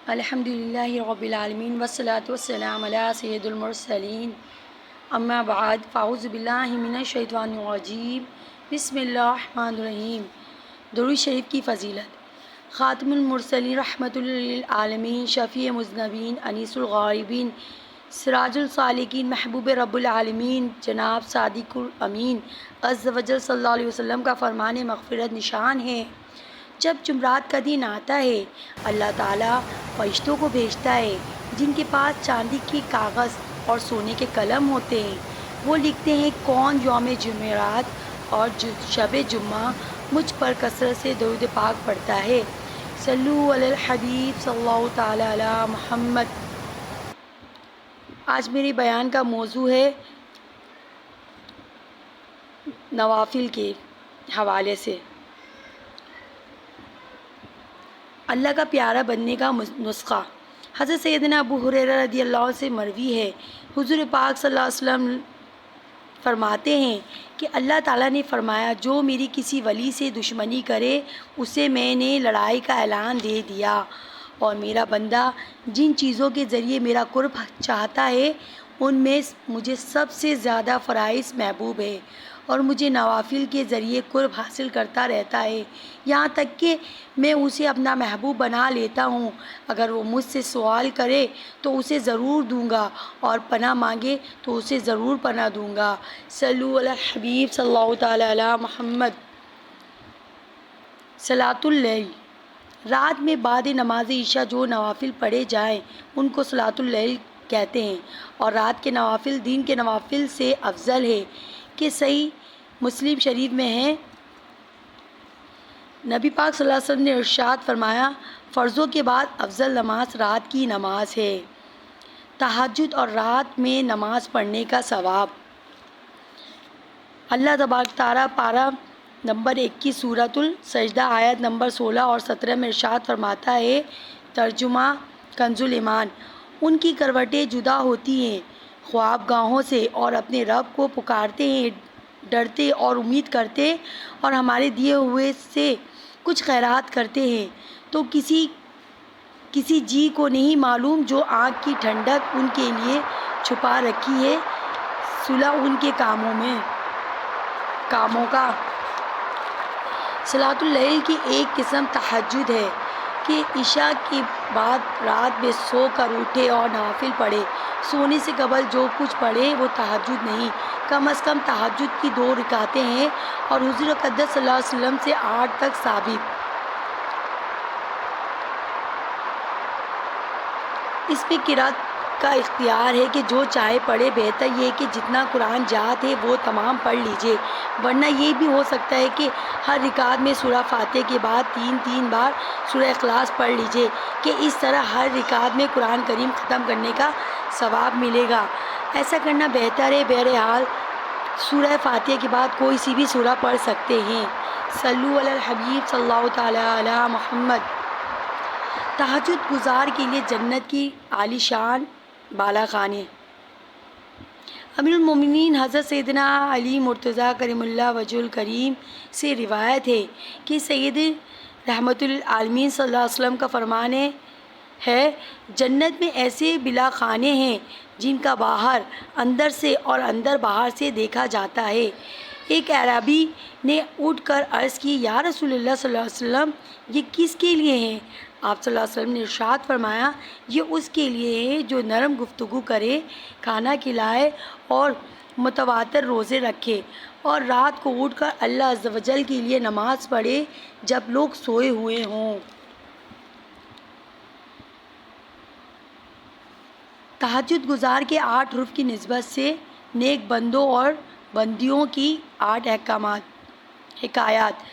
الحمد للہ رب العالمین والصلاة والسلام علی سید المرسلین اما بعد فاعوذ باللہ من الشیطان الرجیم بسم اللہ الرحمن الرحیم۔ درود شریف کی فضیلت۔ خاتم المرسلین رحمۃ للعالمین، شفیع مذنبین، انیس الغائبین، سراج السالکین، محبوب رب العالمین جناب صادق الامین عز وجل صلی اللہ علیہ وسلم کا فرمان مغفرت نشان ہے۔ جب جمعرات کا دن آتا ہے اللہ تعالیٰ فرشتوں کو بھیجتا ہے جن کے پاس چاندی کی کاغذ اور سونے کے قلم ہوتے ہیں۔ وہ لکھتے ہیں کون یوم جمعرات اور شب جمعہ مجھ پر کثرت سے درود پاک پڑھتا ہے۔ صلو علی الحبیب صلی اللہ تعالیٰ علی محمد۔ آج میرے بیان کا موضوع ہے نوافل کے حوالے سے۔ اللہ کا پیارا بننے کا نسخہ۔ حضرت سیدنا ابو ہریرہ رضی اللہ عنہ سے مروی ہے، حضور پاک صلی اللہ علیہ وسلم فرماتے ہیں کہ اللہ تعالیٰ نے فرمایا جو میری کسی ولی سے دشمنی کرے اسے میں نے لڑائی کا اعلان دے دیا، اور میرا بندہ جن چیزوں کے ذریعے میرا قرب چاہتا ہے ان میں مجھے سب سے زیادہ فرائض محبوب ہے، اور مجھے نوافل کے ذریعے قرب حاصل کرتا رہتا ہے، یہاں تک کہ میں اسے اپنا محبوب بنا لیتا ہوں۔ اگر وہ مجھ سے سوال کرے تو اسے ضرور دوں گا، اور پناہ مانگے تو اسے ضرور پناہ دوں گا۔ صلو علی الحبیب صلی اللہ تعالیٰ علی محمد۔ صلاۃ اللیل۔ رات میں بعد نماز عشاء جو نوافل پڑھے جائیں ان کو صلاۃ اللیل کہتے ہیں، اور رات کے نوافل دن کے نوافل سے افضل ہے کہ صحیح مسلم شریف میں ہے، نبی پاک صلی اللہ علیہ وسلم نے ارشاد فرمایا فرضوں کے بعد افضل نماز رات کی نماز ہے۔ تہجد اور رات میں نماز پڑھنے کا ثواب۔ اللہ تبارک تعالیٰ پارہ نمبر 21 سورۃ السجدہ آیت نمبر 16 اور 17 میں ارشاد فرماتا ہے، ترجمہ کنز الایمان، ان کی کروٹیں جدا ہوتی ہیں خواب گاہوں سے، اور اپنے رب کو پکارتے ہیں، ڈرتے اور امید کرتے، اور ہمارے دیے ہوئے سے کچھ خیرات کرتے ہیں، تو کسی جی کو نہیں معلوم جو آنکھ کی ٹھنڈک ان کے لیے چھپا رکھی ہے، صلح ان کے کاموں کا۔ صلاۃ اللیل کی ایک قسم تہجد ہے کہ عشاء کے بعد رات میں سو کر اٹھے اور نوافل پڑھے۔ سونے سے قبل جو کچھ پڑھے وہ تہجد نہیں، کم از کم تہجد کی 2 رکعتیں ہیں، اور حضور اقدس صلی اللہ علیہ وسلم سے 8 تک ثابت۔ اس میں قرات کا اختیار ہے کہ جو چاہے پڑھے، بہتر یہ کہ جتنا قرآن یاد ہے وہ تمام پڑھ لیجئے، ورنہ یہ بھی ہو سکتا ہے کہ ہر رکعت میں سورہ فاتحہ کے بعد 3 بار سورہ اخلاص پڑھ لیجئے، کہ اس طرح ہر رکعت میں قرآن کریم ختم کرنے کا ثواب ملے گا۔ ایسا کرنا بہتر ہے۔ بہرحال سورہ فاتحہ کے بعد کوئی سی بھی سورہ پڑھ سکتے ہیں۔ صلو علی الحبیب صلی اللہ تعالیٰ علی محمد۔ تہجد گزار کے لیے جنت کی عالی شان بالا خانے۔ امیر المومنین حضرت سیدنا علی مرتضیٰ کریم اللہ وجہ الکریم سے روایت ہے کہ سید رحمت للعالمین صلی اللہ علیہ وسلم کا فرمان ہے جنت میں ایسے بلا خانے ہیں جن کا باہر اندر سے اور اندر باہر سے دیکھا جاتا ہے۔ ایک اعرابی نے اٹھ کر عرض کی، یا رسول اللہ صلی اللہ علیہ وسلم یہ کس کے لیے ہیں؟ آپ صلی اللہ علیہ وسلم نے ارشاد فرمایا یہ اس کے لیے ہے جو نرم گفتگو کرے، کھانا کھلائے اور متواتر روزے رکھے، اور رات کو اٹھ کر اللہ عز و جل کے لیے نماز پڑھے جب لوگ سوئے ہوئے ہوں۔ تہجد گزار کے 8 حروف کی نسبت سے نیک بندوں اور بندیوں کی 8 حکایات۔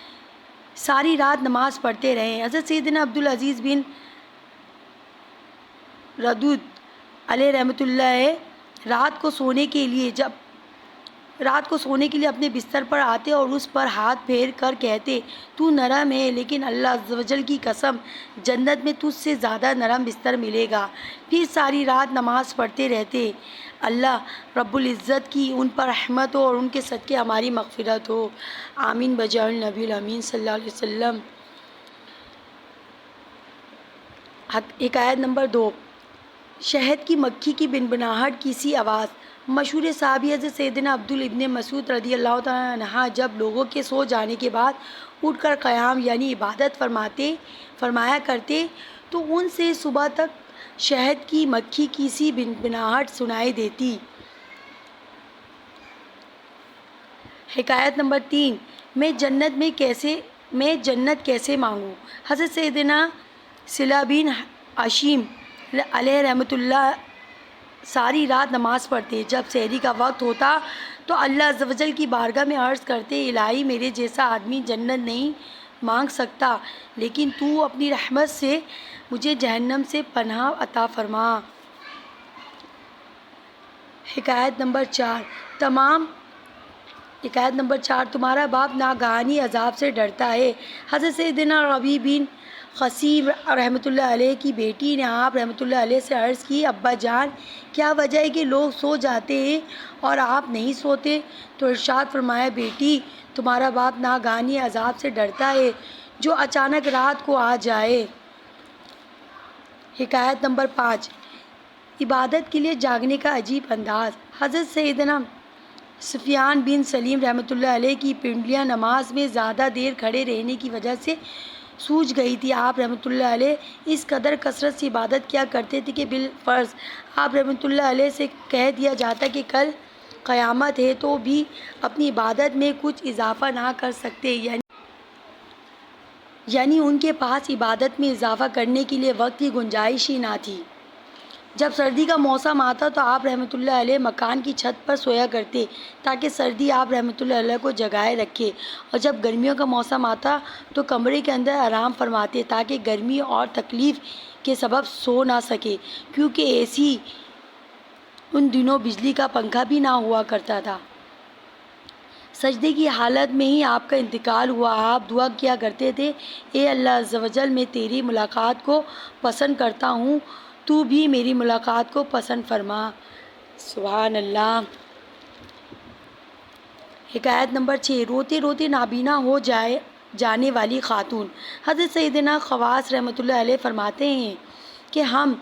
ساری رات نماز پڑھتے رہیں۔ حضرت سیدنا عبدالعزیز بن ردود علیہ رحمۃ اللہ رات کو سونے کے لیے اپنے بستر پر آتے اور اس پر ہاتھ پھیر کر کہتے تو نرم ہے، لیکن اللہ عز و جل کی قسم جنت میں تجھ سے زیادہ نرم بستر ملے گا۔ پھر ساری رات نماز پڑھتے رہتے، اللہ رب العزت کی ان پر رحمت ہو اور ان کے صدقے ہماری مغفرت ہو، آمین بجاہ النبی الامین صلی اللہ علیہ وسلم۔ حکایت نمبر 2، شہد کی مکھی کی بنبناہٹ کی سی آواز۔ مشہور صحابی حضرت سیدنا عبداللہ ابن مسعود رضی اللہ تعالیٰ عنہ جب لوگوں کے سو جانے کے بعد اٹھ کر قیام یعنی عبادت فرمایا کرتے تو ان سے صبح تک شہد کی مکھی کی سی بنبناہٹ سنائی دیتی۔ حکایت نمبر 3، میں جنت کیسے مانگوں۔ حضرت سیدنا صلہ بن عشیم علیہ رحمۃ اللہ ساری رات نماز پڑھتے، جب سحری کا وقت ہوتا تو اللہ عز و جل کی بارگاہ میں عرض کرتے، الہی میرے جیسا آدمی جنت نہیں مانگ سکتا، لیکن تو اپنی رحمت سے مجھے جہنم سے پناہ عطا فرما۔ حکایت نمبر 4، تمہارا باپ ناگہانی عذاب سے ڈرتا ہے۔ حضرت سیدنا ربیع بن خثیم رحمۃ اللہ علیہ کی بیٹی نے آپ رحمۃ اللہ علیہ سے عرض کی، ابا جان کیا وجہ ہے کہ لوگ سو جاتے ہیں اور آپ نہیں سوتے؟ تو ارشاد فرمایا، بیٹی تمہارا باپ ناگہانی عذاب سے ڈرتا ہے جو اچانک رات کو آ جائے۔ حکایت نمبر 5، عبادت کے لیے جاگنے کا عجیب انداز۔ حضرت سیدنا سفیان بن سلیم رحمۃ اللہ علیہ کی پنڈلیاں نماز میں زیادہ دیر کھڑے رہنے کی وجہ سے سوج گئی تھی۔ آپ رحمۃ اللہ علیہ اس قدر کثرت سے عبادت کیا کرتے تھے کہ بالفرض آپ رحمۃ اللہ علیہ سے کہہ دیا جاتا کہ کل قیامت ہے تو بھی اپنی عبادت میں کچھ اضافہ نہ کر سکتے، یعنی ان کے پاس عبادت میں اضافہ کرنے کے لیے وقت کی گنجائش ہی نہ تھی۔ جب سردی کا موسم آتا تو آپ رحمۃ اللہ علیہ مکان کی چھت پر سویا کرتے تاکہ سردی آپ رحمۃ اللہ علیہ کو جگائے رکھے، اور جب گرمیوں کا موسم آتا تو کمرے کے اندر آرام فرماتے تاکہ گرمی اور تکلیف کے سبب سو نہ سکے، کیونکہ ایسی ان دنوں بجلی کا پنکھا بھی نہ ہوا کرتا تھا۔ سجدے کی حالت میں ہی آپ کا انتقال ہوا۔ آپ دعا کیا کرتے تھے، اے اللہ عز و جل میں تیری ملاقات کو پسند کرتا ہوں، تو بھی میری ملاقات کو پسند فرما۔ سبحان اللہ۔ حکایت نمبر 6، روتے روتے نابینا ہو جانے والی خاتون۔ حضرت سیدنا خواص رحمۃ اللہ علیہ فرماتے ہیں کہ ہم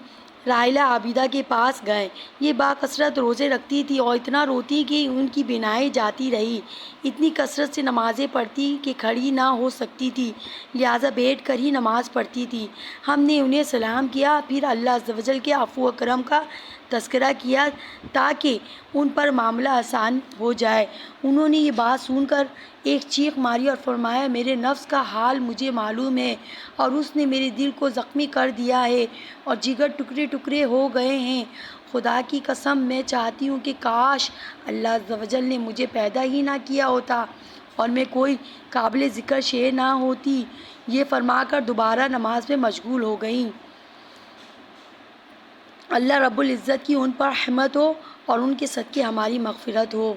راحلہ عابدہ کے پاس گئے، یہ باکثرت روزے رکھتی تھی اور اتنا روتی کہ ان کی بینائی جاتی رہی، اتنی کثرت سے نمازیں پڑھتی کہ کھڑی نہ ہو سکتی تھی، لہٰذا بیٹھ کر ہی نماز پڑھتی تھی۔ ہم نے انہیں سلام کیا، پھر اللہ عز و جل کے عفو و کرم کا تذکرہ کیا تاکہ ان پر معاملہ آسان ہو جائے۔ انہوں نے یہ بات سن کر ایک چیخ ماری اور فرمایا، میرے نفس کا حال مجھے معلوم ہے اور اس نے میرے دل کو زخمی کر دیا ہے اور جگر ٹکڑے ٹکڑے ہو گئے ہیں۔ خدا کی قسم میں چاہتی ہوں کہ کاش اللہ عز و جل نے مجھے پیدا ہی نہ کیا ہوتا اور میں کوئی قابل ذکر شے نہ ہوتی۔ یہ فرما کر دوبارہ نماز میں مشغول ہو گئیں۔ اللہ رب العزت کی ان پر رحمت ہو اور ان کے صدقے ہماری مغفرت ہو۔